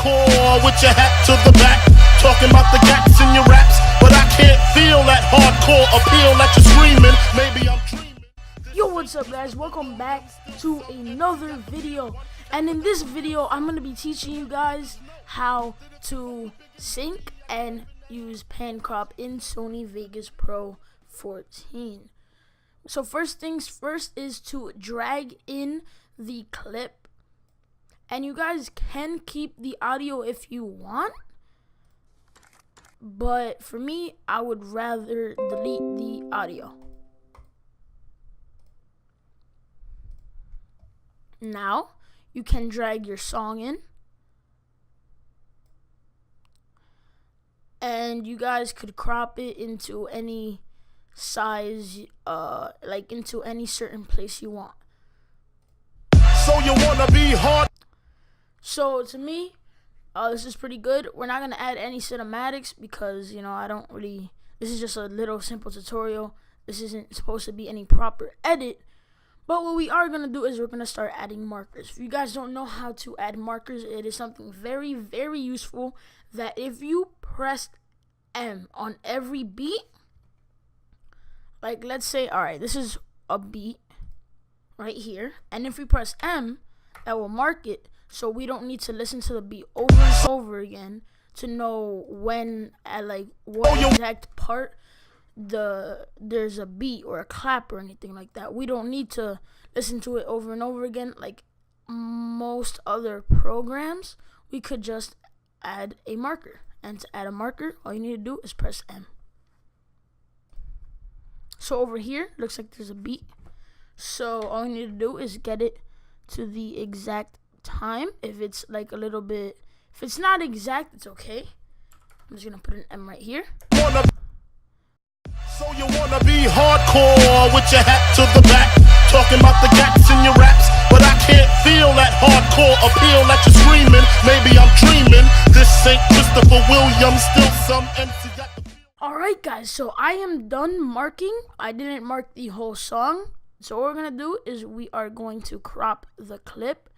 hardcore with your hat to the back, talking about the gaps in your raps, but I can't feel that hardcore appeal that you're screaming. Maybe I'm dreaming. Yo, what's up guys? Welcome back to another video. And in this video, I'm going to be teaching you guys how to sync and use pan crop in Sony Vegas Pro 14. So first things first is to drag in the clip. And you guys can keep the audio if you want. But for me, I would rather delete the audio. Now, you can drag your song in. And you guys could crop it into any size, like into any certain place you want. So you wanna be hard? So to me, this is pretty good. We're not gonna add any cinematics because, you know, I don't really, this is just a little simple tutorial. This isn't supposed to be any proper edit. But what we are going to do is we're going to start adding markers. If you guys don't know how to add markers, it is something very, very useful that if you press M on every beat, like let's say, all right, this is a beat right here. And if we press M, that will mark it. So we don't need to listen to the beat over and over again to know when, at like what exact part there's a beat or a clap or anything like that. We don't need to listen to it over and over again like most other programs. We could just add a marker, and to add a marker, all you need to do is press M. So over here looks like there's a beat, so all you need to do is get it to the exact time. If it's like a little bit, if it's not exact, it's okay. I'm just gonna put an M right here. So you wanna be hardcore with your hat to the back, talking about the gaps in your raps, but I can't feel that hardcore appeal that you're screaming. Maybe I'm dreaming. This ain't Christopher Williams, still some MC got the. Alright guys, so I am done marking. I didn't mark the whole song. So what we're gonna do is we are going to crop the clip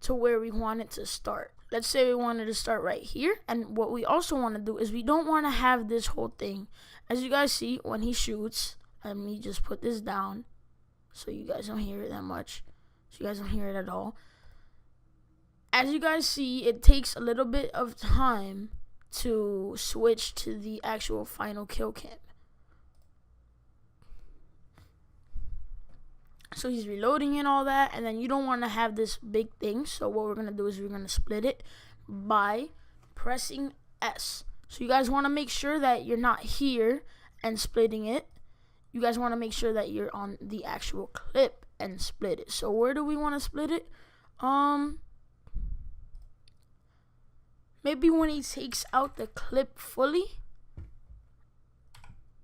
to where we want it to start. Let's say we wanted to start right here, and what we also want to do is we don't want to have this whole thing. As you guys see, when he shoots, let me just put this down so you guys don't hear it that much. So you guys don't hear it at all. As you guys see, it takes a little bit of time to switch to the actual final kill cam. So he's reloading and all that, and then you don't want to have this big thing. So what we're going to do is we're going to split it by pressing S. So you guys want to make sure that you're not here and splitting it. You guys want to make sure that you're on the actual clip and split it. So where do we want to split it? Maybe when he takes out the clip fully.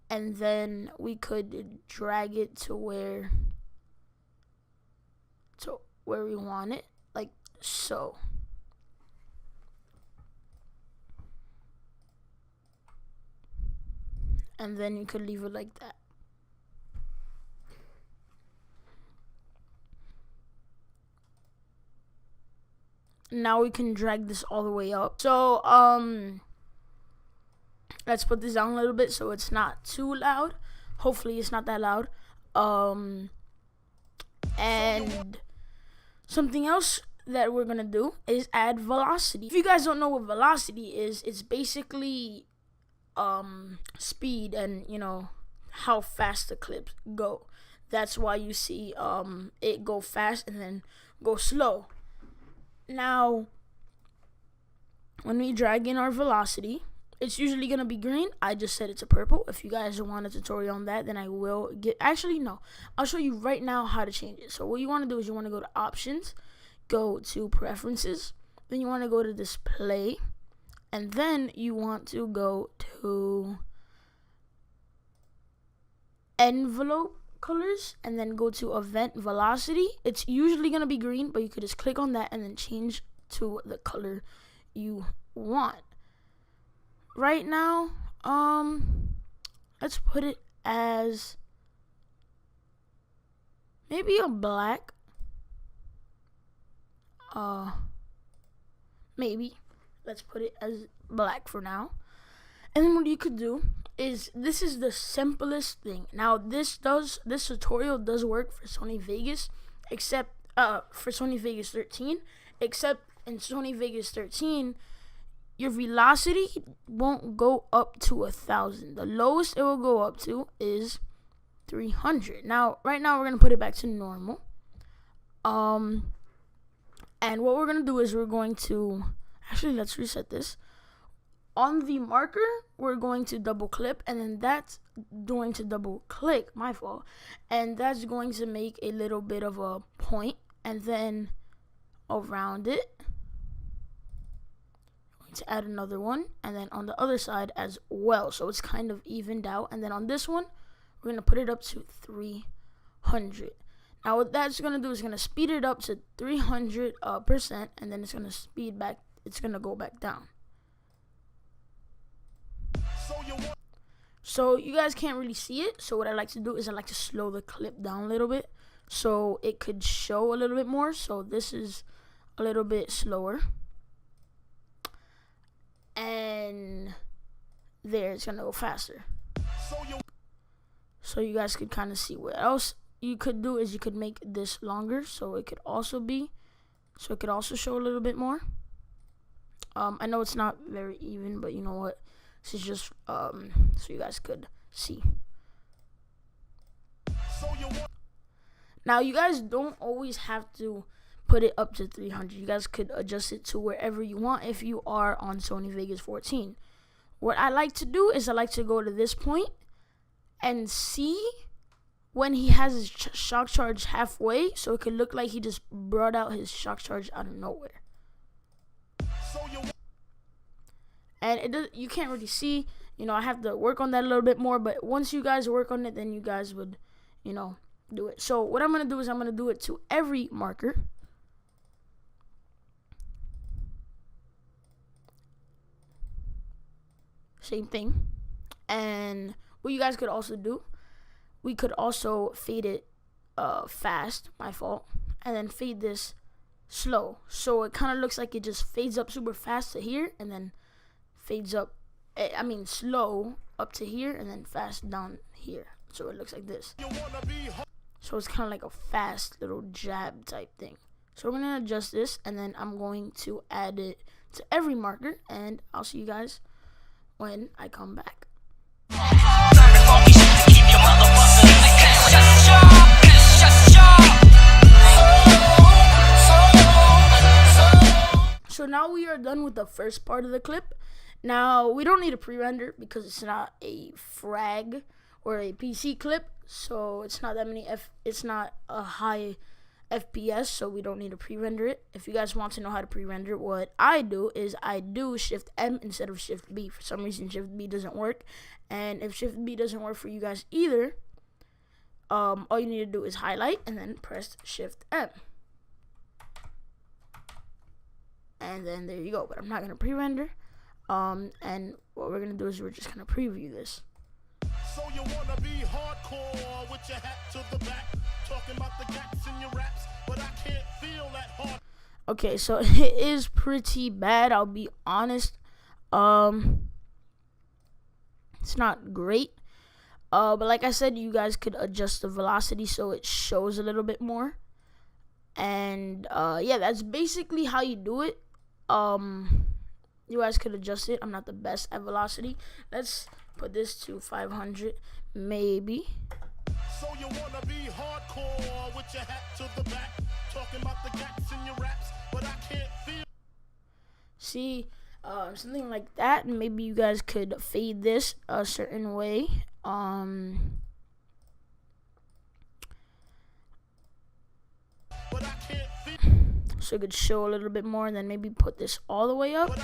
And then we could drag it to where we want it, like so. And then you could leave it like that. Now we can drag this all the way up. So let's put this down a little bit so it's not too loud. Hopefully it's not that loud. And something else that we're gonna do is add velocity. If you guys don't know what velocity is, it's basically speed and, you know, how fast the clips go. That's why you see it go fast and then go slow. Now when we drag in our velocity, it's usually gonna be green. I just set it to purple. If you guys want a tutorial on that, then I will get, actually no, I'll show you right now how to change it. So what you want to do is you want to go to options, go to preferences, then you want to go to display, and then you want to go to envelope colors, and then go to event velocity. It's usually going to be green, but you could just click on that and then change to the color you want. Right now, let's put it as maybe a black. Maybe. let's put it as black for now. And then what you could do is, this is the simplest thing. Now this tutorial does work for Sony Vegas, except for Sony Vegas 13, except in Sony Vegas 13 your velocity won't go up to 1,000. The lowest it will go up to is 300. Now right now we're gonna put it back to normal. And what we're gonna do is we're going to actually, let's reset this. On the marker, we're going to double click, and then that's going to double click, my fault, and that's going to make a little bit of a point, and then around it, I'm going to add another one, and then on the other side as well, so it's kind of evened out. And then on this one, we're gonna put it up to 300. Now what that's gonna do is gonna speed it up to 300%, and then it's gonna speed back. It's gonna go back down. So you guys can't really see it. So what I like to do is I like to slow the clip down a little bit so it could show a little bit more. So this is a little bit slower, and there, it's gonna go faster. So you guys could kind of see. What else you could do is you could make this longer, so it could also show a little bit more. I know it's not very even, but you know what? This is just so you guys could see. Now you guys don't always have to put it up to 300. You guys could adjust it to wherever you want if you are on Sony Vegas 14. What I like to do is I like to go to this point and see when he has his shock charge halfway, so it could look like he just brought out his shock charge out of nowhere. And it does, you can't really see, you know, I have to work on that a little bit more, but once you guys work on it, then you guys would, you know, do it. So what I'm going to do is I'm going to do it to every marker. Same thing. And what you guys could also do, we could also fade it fast, my fault, and then fade this slow. So it kind of looks like it just fades up super fast to here, and then fades up, slow up to here, and then fast down here. So it looks like this. So it's kind of like a fast little jab type thing. So we're going to adjust this, and then I'm going to add it to every marker, and I'll see you guys when I come back. So now we are done with the first part of the clip. Now we don't need a pre-render because it's not a frag or a PC clip, so it's not that many it's not a high FPS, so we don't need to pre-render it. If you guys want to know how to pre-render, what I do is I do Shift M instead of Shift B. For some reason Shift B doesn't work, and if Shift B doesn't work for you guys either, all you need to do is highlight and then press Shift M. And then there you go. But I'm not gonna pre-render. And what we're gonna do is we're just gonna preview this. So you wanna be hardcore with your hat to the back, talking about the gaps in your raps, but I can't feel that hard. Okay, so it is pretty bad, I'll be honest. It's not great. But like I said, you guys could adjust the velocity so it shows a little bit more. And yeah, that's basically how you do it. You guys could adjust it. I'm not the best at velocity. Let's put this to 500 maybe. So you wanna be hardcore with your hat to the back, talking about the gaps in your raps, but I can't feel. See, something like that. Maybe you guys could fade this a certain way. But I can't feel. So it could show a little bit more, and then maybe put this all the way up,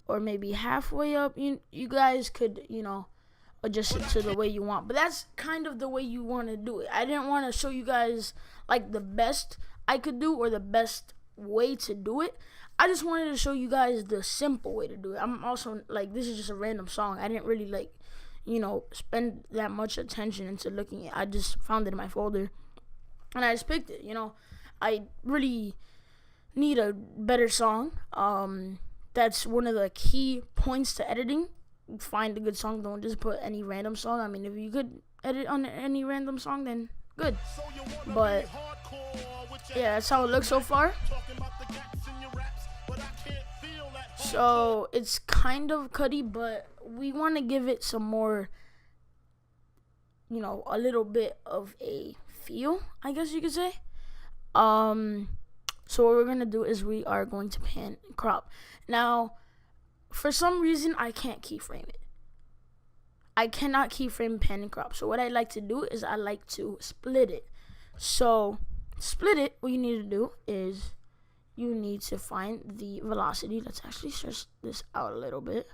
or maybe halfway up. You guys could, you know, adjust it to the way you want, but that's kind of the way you want to do it. I didn't want to show you guys like the best I could do or the best way to do it. I just wanted to show you guys the simple way to do it. I'm also like, this is just a random song. I didn't really like, you know, spend that much attention into looking at it. I just found it in my folder and I just picked it. You know, I really need a better song. that's one of the key points to editing. Find a good song. Don't just put any random song. I mean, if you could edit on any random song, then good. But yeah, that's how it looks so far. So it's kind of cutty, but we want to give it some more, you know, a little bit of a feel, I guess you could say. So what we're gonna do is we are going to pan and crop. Now, for some reason, I can't keyframe it. I cannot keyframe pan and crop. So what I like to do is I like to split it. So split it, what you need to do is you need to find the velocity. Let's actually stretch this out a little bit.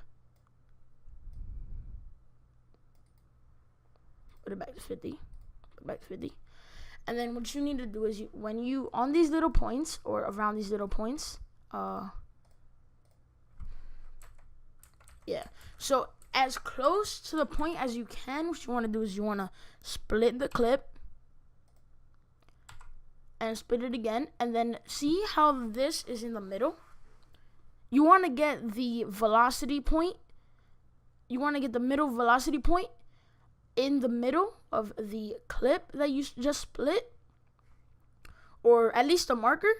Put it back to 50. Put it back to 50. And then what you need to do is when you on these little points or around these little points, yeah. So as close to the point as you can, what you want to do is you want to split the clip and split it again, and then see how this is in the middle. You want to get the velocity point. You want to get the middle velocity point in the middle of the clip that you just split, or at least a marker,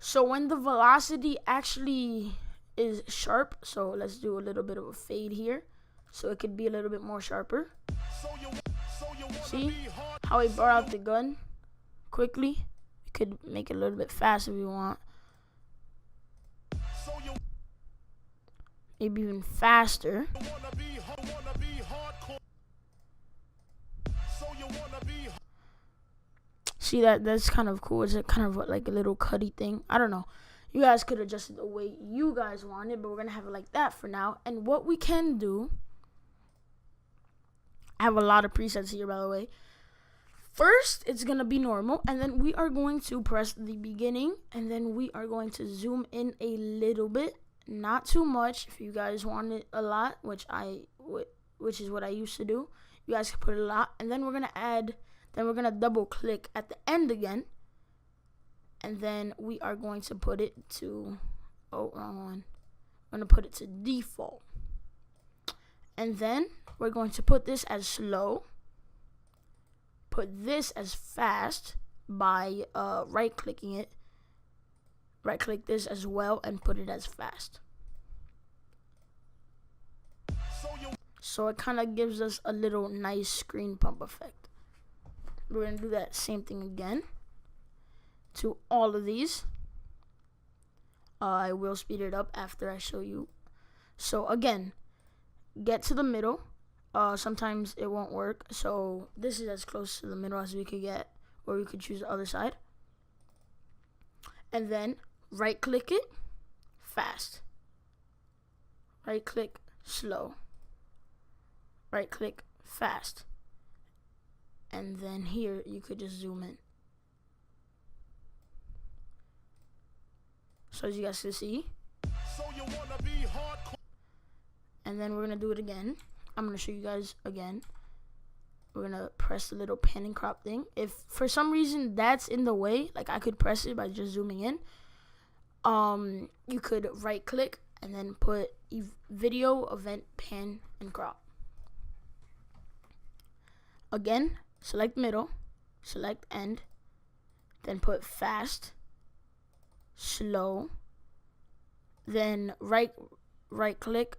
so when the velocity actually is sharp. So let's do a little bit of a fade here so it could be a little bit more sharper. See how he brought out the gun quickly? You could make it a little bit fast if you want, maybe even faster. See, that's kind of cool. It's kind of like a little cutty thing. I don't know. You guys could adjust it the way you guys want it, but we're going to have it like that for now. And what we can do, I have a lot of presets here, by the way. First, it's going to be normal, and then we are going to press the beginning, and then we are going to zoom in a little bit. Not too much. If you guys want it a lot, which is what I used to do, you guys can put it a lot. And then we're going to add... Then we're going to double click at the end again. And then we are going to put it to, oh, wrong one. We're going to put it to default. And then we're going to put this as slow. Put this as fast by right-clicking it. Right-click this as well and put it as fast. So it kind of gives us a little nice screen pump effect. We're going to do that same thing again to all of these. I will speed it up after I show you. So again, get to the middle. Sometimes it won't work. So this is as close to the middle as we could get, or we could choose the other side. And then right click it, fast. Right click, slow. Right click, fast. And then here you could just zoom in. So as you guys can see. And then we're going to do it again. I'm going to show you guys again. We're going to press the little pan and crop thing. If for some reason that's in the way, like I could press it by just zooming in. You could right click and then put video, event, pan, and crop. Again, select middle, select end, then put fast, slow, then right click,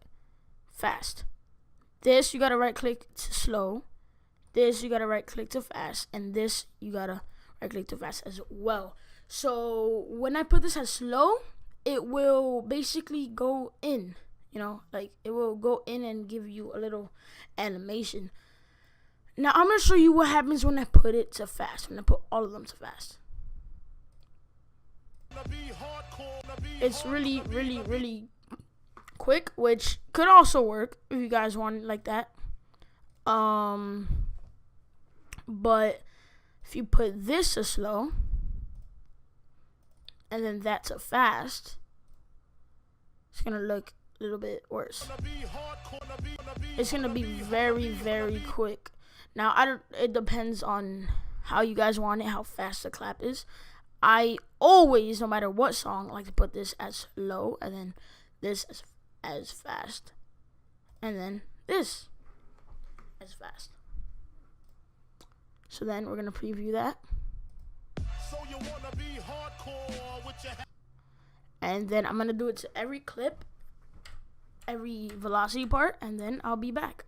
fast. This you gotta right click to slow, this you gotta right click to fast, and this you gotta right click to fast as well. So when I put this as slow, it will basically go in, you know, like it will go in and give you a little animation. Now, I'm going to show you what happens when I put it to fast, when I put all of them to fast. It's really, really, really quick, which could also work if you guys want it like that. But if you put this to slow, and then that to fast, it's going to look a little bit worse. It's going to be very, very quick. Now, it depends on how you guys want it, how fast the clap is. I always, no matter what song, like to put this as low, and then this as fast, and then this as fast. So then we're gonna preview that. So you wanna be hardcore with your And then I'm gonna do it to every clip, every velocity part, and then I'll be back.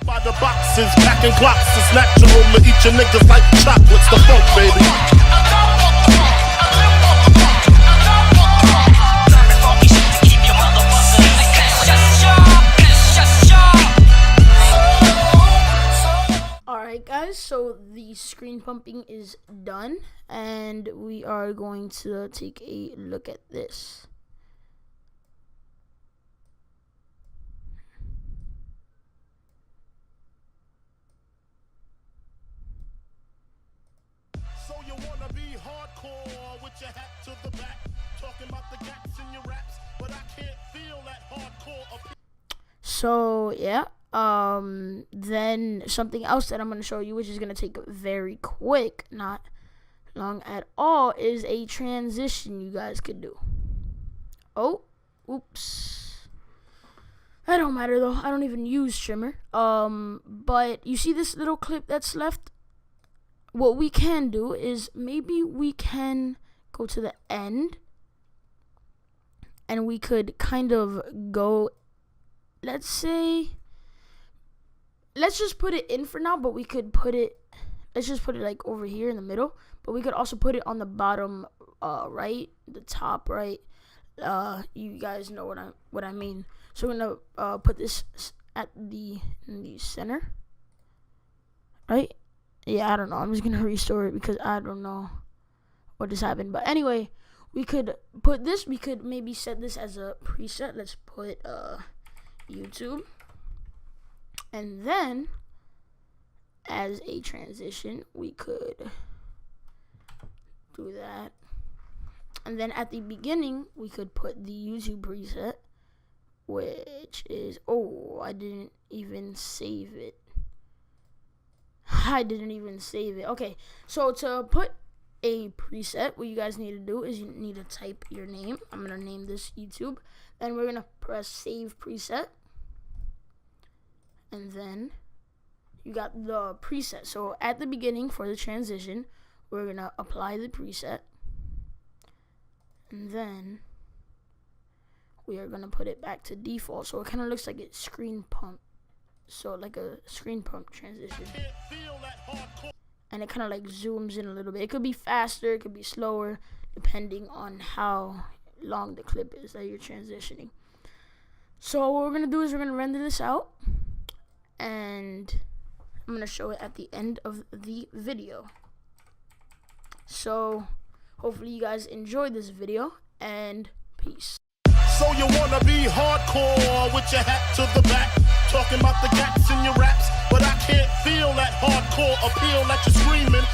by the boxes, packing clocks. It's natural to eat your niggas like chocolates. The funk, baby. Alright guys, so the screen pumping is done, and we are going to take a look at this. So you wanna be hardcore with your hat to the back, talking about the gaps in your raps, but I can't feel that hardcore. So yeah, then something else that I'm going to show you, which is going to take very quick, not long at all, is a transition you guys could do. Oh, oops. That don't matter though. I don't even use trimmer. But you see this little clip that's left? What we can do is maybe we can go to the end, and we could kind of go, let's just put it in for now, but we could put it, let's just put it like over here in the middle, but we could also put it on the bottom right, the top right. You guys know what I mean. So we're gonna put this at in the center, right? Yeah, I don't know. I'm just gonna restore it because I don't know what just happened. But anyway, we could put this. We could maybe set this as a preset. Let's put YouTube, and then as a transition we could do that, and then at the beginning we could put the YouTube preset, which is, oh, I didn't even save it. Okay, so to put a preset, what you guys need to do is you need to type your name. I'm gonna name this YouTube, then we're gonna press save preset, and then you got the preset. So at the beginning for the transition, we're gonna apply the preset, and then we are gonna put it back to default, so it kind of looks like it's screen pump, so like a screen pump transition, and it kind of like zooms in a little bit. It could be faster, it could be slower, depending on how long the clip is that you're transitioning. So what we're gonna do is we're gonna render this out, and I'm gonna show it at the end of the video. So hopefully you guys enjoyed this video, and peace. So you wanna be hardcore with your hat to the back, talking about the gaps in your raps, but I can't feel that hardcore appeal that you're screaming.